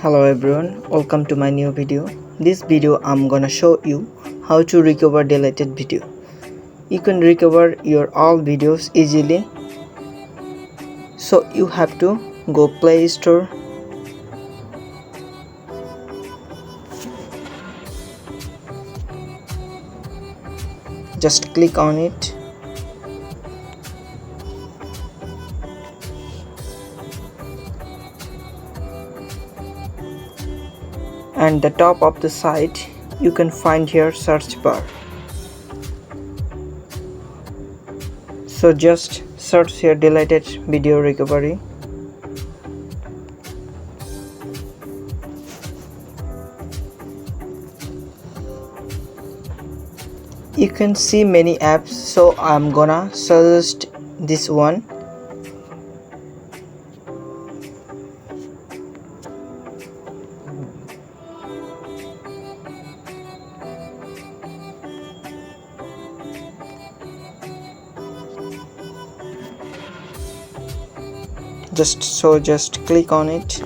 Hello everyone, welcome to my new video. This video I'm gonna show you how to recover deleted video. You can recover your all videos easily. So you have to go Play Store, just click on it, and the top of the site you can find here search bar. So just search here deleted video recovery. You can see many apps, so I'm gonna suggest this one. Just click on it.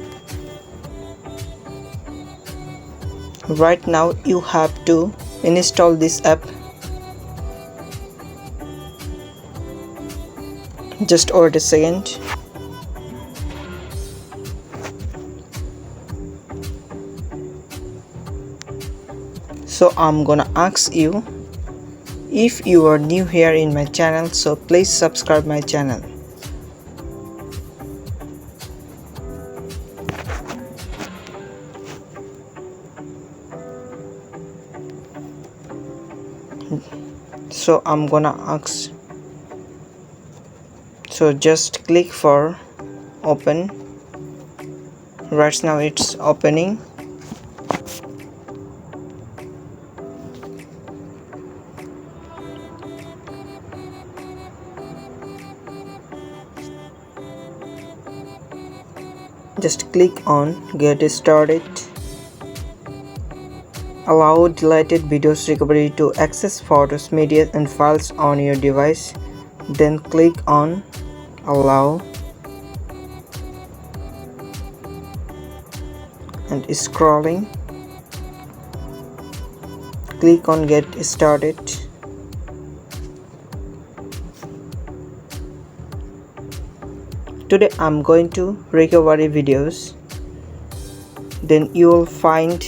Right now you have to install this app. Just wait a second. So I'm gonna ask you, if you are new here in my channel, so please subscribe my channel. So I'm gonna ask, so just click for open. Right now it's opening. Just click on get started. Allow deleted videos recovery to access photos, media and files on your device. Then click on allow and scrolling. Click on get started. Today I'm going to recovery videos. Then you will find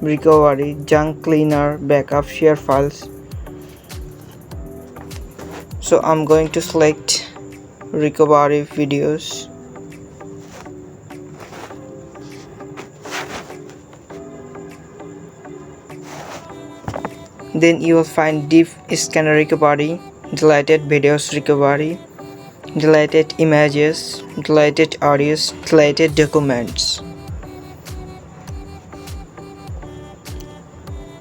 recovery, junk cleaner, backup, share files. So I'm going to select recovery videos. Then you will find deep scanner recovery, deleted videos recovery, deleted images, deleted audios, deleted documents.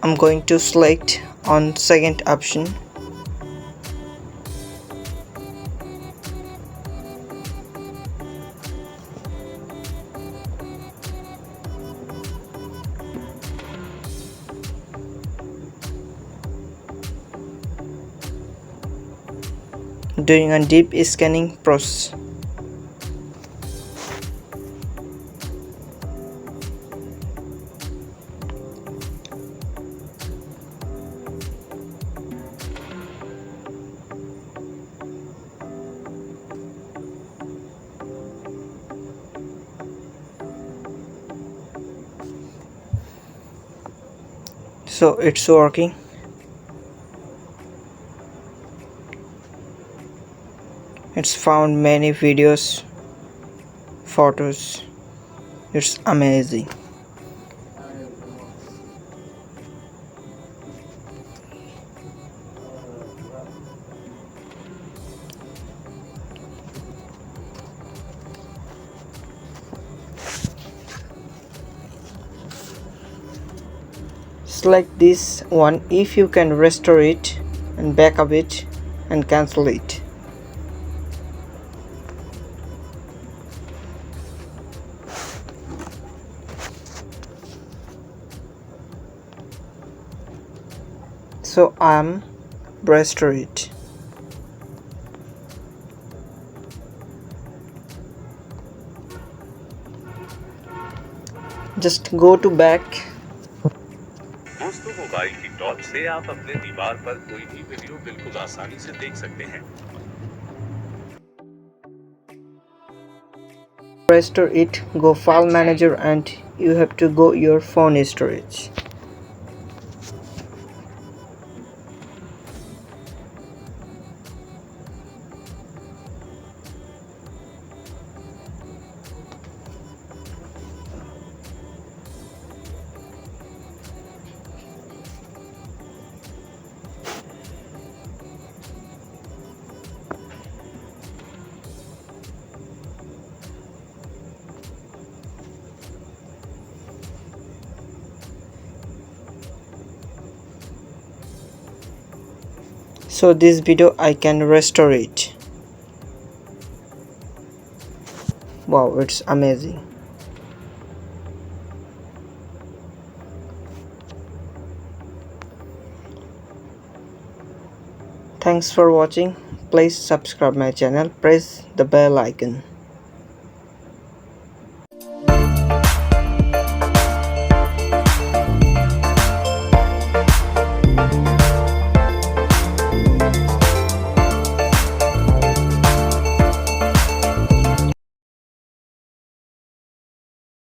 I'm going to select on second option. Doing a deep scanning process. So it's working. It's found many videos, photos. It's amazing. Select this one if you can restore it and backup it and cancel it. So I'm restore it. just go to back. दोस्तों mobile की torch से आप अपने दीवार पर कोई भी video बिल्कुल आसानी से देख सकते हैं। Restore it, go file manager and you have to go your phone storage. So this video I can restore it. Wow, it's amazing. Thanks for watching. Please subscribe my channel, press the bell icon.